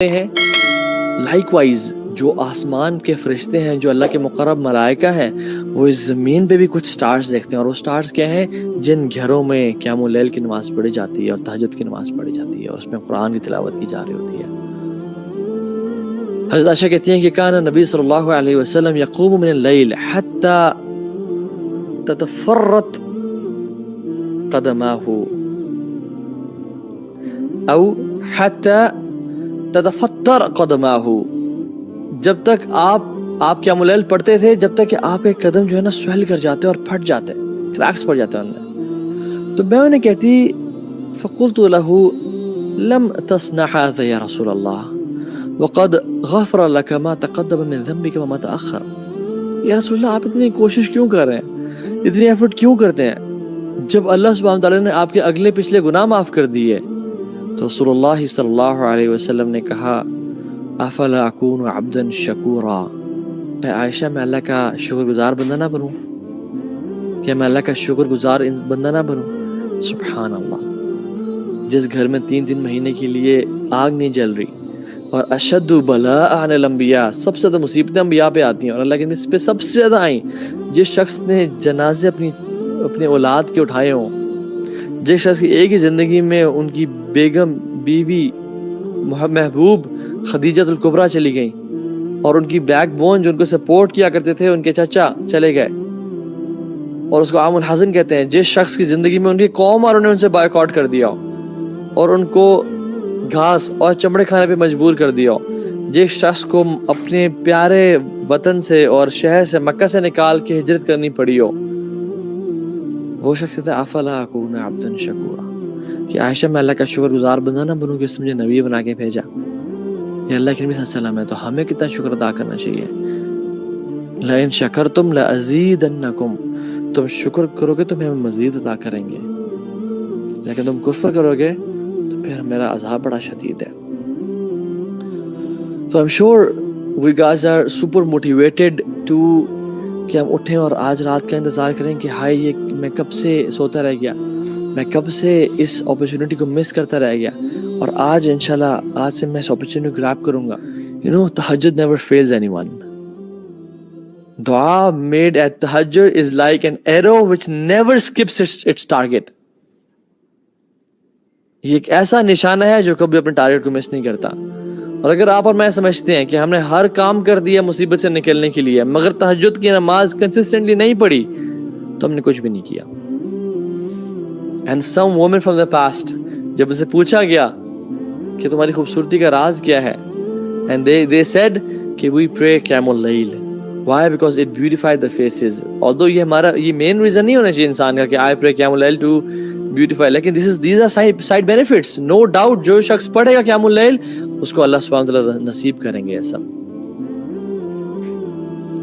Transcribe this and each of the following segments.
ہیں like wise جو آسمان کے فرشتے ہیں، جو اللہ کے مقرب ملائکہ ہیں، وہ اس زمین پہ بھی کچھ سٹارز دیکھتے ہیں، اور وہ سٹارز کیا ہیں؟ جن گھروں میں قیام اللیل کی نماز پڑھی جاتی ہے اور تہجد کی نماز پڑھی جاتی ہے اور اس میں قرآن کی تلاوت کی جا رہی ہوتی ہے۔ حضرت عائشہ کہتی ہیں کہ کان نبی صلی اللہ علیہ وسلم یقوم من اللیل حتی تتفرت قدماہ او حتی تتفتر قدماہ، جب تک آپ قیام اللیل پڑھتے تھے جب تک کہ آپ کے قدم جو ہے نا سویل کر جاتے اور پھٹ جاتے، کریکس پڑ جاتے ان میں۔ تو میں انہیں کہتی فقلت له لم تصنع هذا یا رسول اللہ وقد غفر لك ما تقدم من ذنبك وما تأخر، یا رسول اللہ آپ اتنی کوشش کیوں کر رہے ہیں، اتنی ایفرٹ کیوں کرتے ہیں جب اللہ سبحانہ وتعالی نے آپ کے اگلے پچھلے گناہ معاف کر دیے؟ تو رسول اللہ صلی اللہ علیہ وسلم نے کہا افلا اکون عبدا شکورا، اے عائشہ میں اللہ کا شکر گزار بندہ نہ بنوں؟ کیا میں اللہ کا شکر گزار بندہ نہ بنوں؟ سبحان اللہ، جس گھر میں 3 مہینے کے لیے آگ نہیں جل رہی، اور اشد بلاء عن الانبیاء، سب سے زیادہ مصیبتیں انبیاء پہ آتی ہیں اور اللہ کے نبی پہ سب سے زیادہ آئیں، جس شخص نے جنازے اپنے اولاد کے اٹھائے ہوں، جس شخص کی ایک ہی زندگی میں ان کی بیگم بیوی محبوب خدیجۃ الکبریٰ چلی گئیں، اور ان کی بیک بون جو ان کو سپورٹ کیا کرتے تھے ان کے چچا چلے گئے، اور اس کو عام الحزن کہتے ہیں، جس شخص کی زندگی میں ان کی قوم اور انہیں ان سے بائیکاٹ کر دیا اور ان کو گھاس اور چمڑے کھانے پہ مجبور کر دیا، جس شخص کو اپنے پیارے وطن سے اور شہر سے مکہ سے نکال کے ہجرت کرنی پڑی ہو، وہ شخص کہتا ہے افلا اکون عبدا شکورا، کہ عائشہ میں اللہ کا شکر گزار بندہ نہ بنوں کہ اس نے مجھے نبی بنا کے بھیجا؟ یہ اللہ کے نبی صلی اللہ علیہ وسلم ہے، تو ہمیں کتنا شکر ادا کرنا چاہیے۔ لئن شکرتم لازیدنکم، تم شکر کرو گے تو ہم مزید عطا کریں گے، لیکن تم کفر کرو گے تو پھر میرا عذاب بڑا شدید ہے۔ So I'm sure we guys are super motivated to کہ ہم اٹھیں اور آج رات کا انتظار کریں کہ ہائے یہ میں کب سے سوتا رہ گیا، میں کب سے اس اپرچونٹی کو مس کرتا رہ گیا، اور آج انشاءاللہ آج سے میں اس اپرچونٹی کو گراب کروں گا۔ تہجد never fails anyone. دعا made at tahajjud is like an arrow which never skips its target. یہ ایک ایسا نشانہ ہے جو کبھی اپنے ٹارگٹ کو مس نہیں کرتا، اور اگر آپ اور میں سمجھتے ہیں کہ ہم نے ہر کام کر دیا مصیبت سے نکلنے کے لیے مگر تہجد کی نماز کنسسٹنٹلی نہیں پڑھی تو ہم نے کچھ بھی نہیں کیا۔ And some woman from the past، جب اسے پوچھا گیا کہ تمہاری خوبصورتی کا راز کیا ہے، and they said کہ we pray قیام اللیل۔ Why? Because it beautified the faces. Although یہ مین ریزن نہیں ہونا چاہیے انسان کا کہ I pray قیام اللیل to beautify، لیکن these are side benefits. No doubt جو شخص پڑھے گا قیام اللیل اس کو اللہ سبحانہ وتعالی نصیب کریں گے یہ سب۔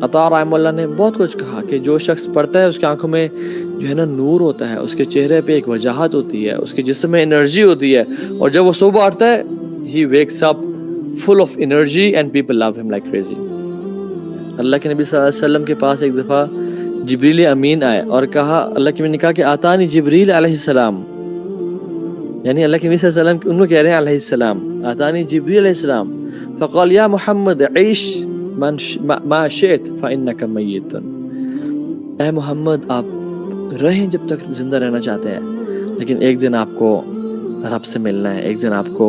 عطا رحمہ اللہ نے بہت کچھ کہا کہ جو شخص پڑھتا ہے اس کی آنکھوں میں جو ہے نا نور ہوتا ہے، اس کے چہرے پہ ایک وجاہت ہوتی ہے، اس کے جسم میں انرجی ہوتی ہے، اور جب وہ صبح اٹھتا ہے he wakes up full of energy and people love him like crazy۔ اللہ کے نبی صلی اللہ علیہ وسلم کے پاس ایک دفعہ جبریل امین آئے اور کہا، اللہ کے نبی نے کہا کہ آتانی جبریل علیہ السلام، یعنی اللہ کے نبی صلی اللہ علیہ وسلم ان کو کہہ رہے ہیں علیہ السلام، آتانی جبریل علیہ السلام فقال یا محمد عیش ما شئت فإنک میت، اے محمد آپ رہیں جب تک زندہ رہنا چاہتے ہیں، لیکن ایک دن آپ کو رب سے ملنا ہے، ایک دن آپ کو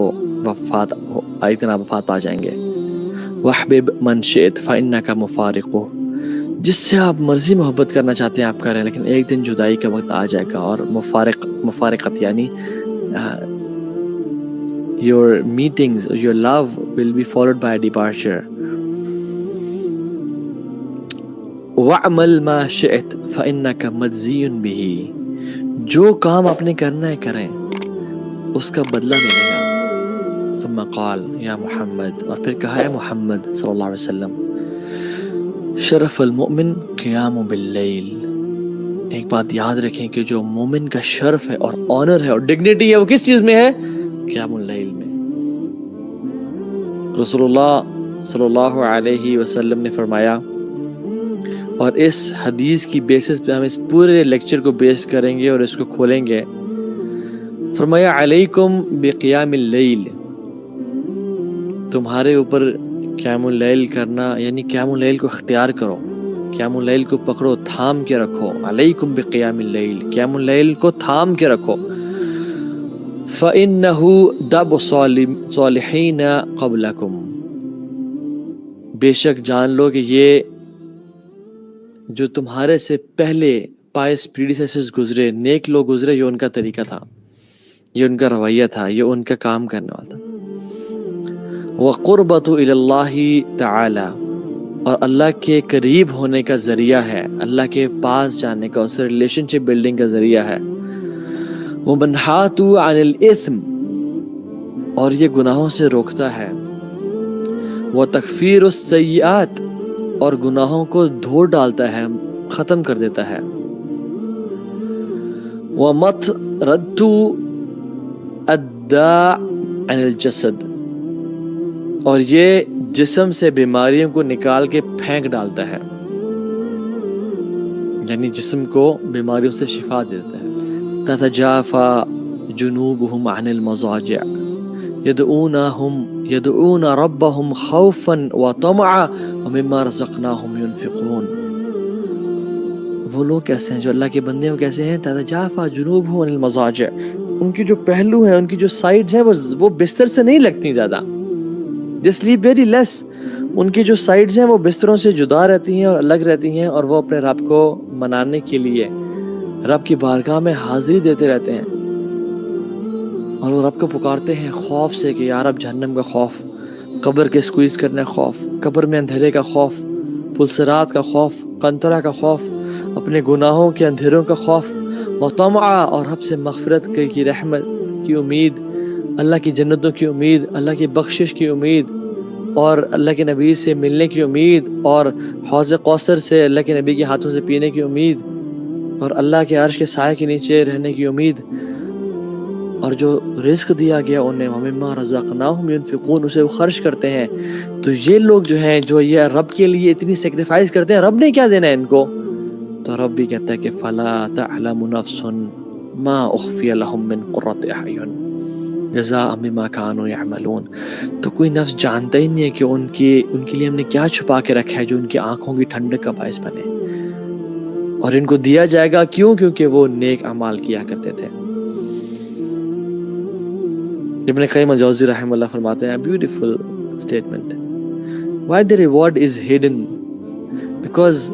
ایک دن آپ وفات پا جائیں گے۔ وحبب من شئت فإنک مفارقہ، جس سے آپ مرضی محبت کرنا چاہتے ہیں آپ کریں، لیکن ایک دن جدائی کا وقت آ جائے گا، اور مفارقت یعنی your meetings, your love will be followed by a departure۔ وَعْمَلْ مَا شِئْتَ فَإِنَّكَ مَجْزِيٌ بِهِ، جو کام آپ نے کرنا ہے کریں، اس کا بدلہ ملے گا۔ ثم قال یا محمد، اور پھر کہا ہے محمد صلی اللہ علیہ وسلم، شرف المؤمن قیام باللیل، ایک بات یاد رکھیں کہ جو مومن کا شرف ہے اور آنر ہے اور ڈگنیٹی ہے وہ کس چیز میں ہے؟ قیام اللیل میں۔ رسول اللہ صلی اللہ علیہ وسلم نے فرمایا، اور اس حدیث کی بیسس پہ ہم اس پورے لیکچر کو بیس کریں گے اور اس کو کھولیں گے، فرمایا علیکم بقیام اللیل، تمہارے اوپر قیام اللیل کرنا یعنی قیام اللیل کو اختیار کرو، قیام اللیل کو پکڑو، تھام کے رکھو، علیکم بقیام اللیل، قیام اللیل کو تھام کے رکھو۔ فَإِنَّهُ دَبُ صَالِحِينَ قَبْلَكُمْ، بے شک جان لو کہ یہ جو تمہارے سے پہلے پائس پریڈیسیسرز گزرے، نیک لوگ گزرے، یہ ان کا طریقہ تھا، یہ ان کا رویہ تھا، یہ ان کا کام کرنے والا تھا۔ وَقُرْبَةُ إِلَى اللَّهِ تَعَالَى، اور اللہ کے قریب ہونے کا ذریعہ ہے، اللہ کے پاس جانے کا، اس سے ریلیشن شپ بلڈنگ کا ذریعہ ہے۔ وَمَنْحَاتُ عَنِ الْإِثْمِ، اور یہ گناہوں سے روکتا ہے۔ وَتَكْفِيرُ السَّيِّئَاتِ، اور گناہوں کو دھو ڈالتا ہے، ختم کر دیتا ہے۔ وَمَطْرَدُ الدَّاءِ عَنِ الْجَسَدِ، اور یہ جسم سے بیماریوں کو نکال کے پھینک ڈالتا ہے، یعنی جسم کو بیماریوں سے شفا دیتا ہے۔ تَتَجَافَى جُنُوبُهُمْ عَنِ الْمَضَاجِعِ يَدْعُونَ رَبَّهُمْ خَوْفًا وَطَمَعًا وَمِمَّا رَزَقْنَاهُمْ يُنْفِقُونَ۔ وہ لوگ کیسے ہیں جو اللہ کے بندے ہیں، وہ کیسے ہیں؟ تَتَجَافَى جُنُوبُهُمْ عَنِ الْمَضَاجِعِ، ان کی جو پہلو ہیں، ان کی جو سائیڈز ہیں، وہ بستر سے نہیں لگتی زیادہ، they sleep very less، ان کی جو سائیڈز ہیں وہ بستروں سے جدا رہتی ہیں اور الگ رہتی ہیں، اور وہ اپنے رب کو منانے کے لیے رب کی بارگاہ میں حاضری دیتے رہتے ہیں، اور وہ رب کو پکارتے ہیں خوف سے کہ یا رب جہنم کا خوف، قبر کے سکویز کرنے کا خوف، قبر میں اندھیرے کا خوف، پلسرات کا خوف، قنطرہ کا خوف، اپنے گناہوں کے اندھیروں کا خوف، وطمعا، اور رب سے مغفرت کی رحمت کی امید، اللہ کی جنتوں کی امید، اللہ کی بخشش کی امید، اور اللہ کے نبی سے ملنے کی امید، اور حوض کوثر سے اللہ کے نبی کے ہاتھوں سے پینے کی امید، اور اللہ کے عرش کے سائے کے نیچے رہنے کی امید، اور جو رزق دیا گیا انہیں وَمِمَّا رَزَقْنَاهُمْ يُنْفِقُونَ، اسے وہ خرچ کرتے ہیں۔ تو یہ لوگ جو ہیں جو یہ رب کے لیے اتنی سیکریفائز کرتے ہیں، رب نے کیا دینا ہے ان کو؟ تو رب بھی کہتا ہے کہ فَلَا تَعْلَمُ نَفْسٌ مَا أُخْفِيَ لَهُم مِّن قُرَّةِ أَعْيُنٍ جزاء بما كانوا يعملون۔ تو کوئی نفس جانتا ہی نہیں ہے کہ ان کے لیے ہم نے کیا چھپا کے رکھا ہے جو ان کی آنکھوں کی ٹھنڈک کا باعث بنے، اور ان کو دیا جائے گا کیوں؟ کیونکہ وہ نیک اعمال کیا کرتے تھے۔ ابن قیم الجوزی رحمہ اللہ فرماتے ہیں beautiful statement, why the reward is hidden، because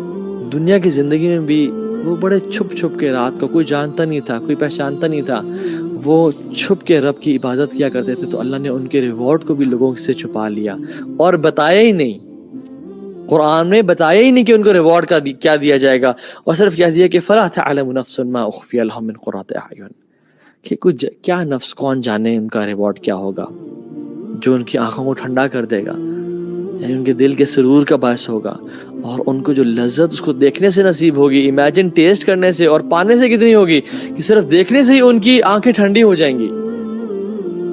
دنیا کی زندگی میں بھی وہ بڑے چھپ چھپ کے، رات کو کوئی جانتا نہیں تھا، کوئی پہچانتا نہیں تھا، وہ چھپ کے رب کی عبادت کیا کرتے تھے، تو اللہ نے ان کے ریوارڈ کو بھی لوگوں سے چھپا لیا اور بتایا ہی نہیں، قرآن میں بتایا ہی نہیں کہ ان کو ریوارڈ کیا دیا جائے گا، اور صرف کہہ دیا کہ فَلَا تَعْلَمُ نَفْسٌ مَا أُخْفِيَ لَهُم مِّن قُرَّةِ أَعْيُنٍ، کہ کچھ کیا نفس کون جانے ان کا ریوارڈ کیا ہوگا جو ان کی آنکھوں کو ٹھنڈا کر دے گا، یعنی ان کے دل کے سرور کا باعث ہوگا، اور ان کو جو لذت اس کو دیکھنے سے نصیب ہوگی، امیجن ٹیسٹ کرنے سے اور پانے سے کتنی ہوگی کہ صرف دیکھنے سے ہی ان کی آنکھیں ٹھنڈی ہو جائیں گی۔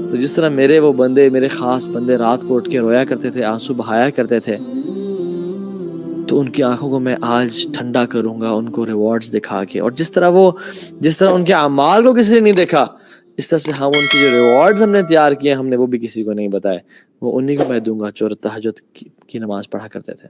تو جس طرح میرے وہ بندے، میرے خاص بندے رات کو اٹھ کے رویا کرتے تھے، آنسو بہایا کرتے تھے، تو ان کی آنکھوں کو میں آج ٹھنڈا کروں گا ان کو ریوارڈز دکھا کے، اور جس طرح ان کے اعمال کو کسی نے نہیں دیکھا، اس طرح سے ہم ان کی جو ریوارڈز ہم نے تیار کیے ہم نے وہ بھی کسی کو نہیں بتائے، وہ انہی کو میں دوں گا جو تہجد کی نماز پڑھا کرتے تھے۔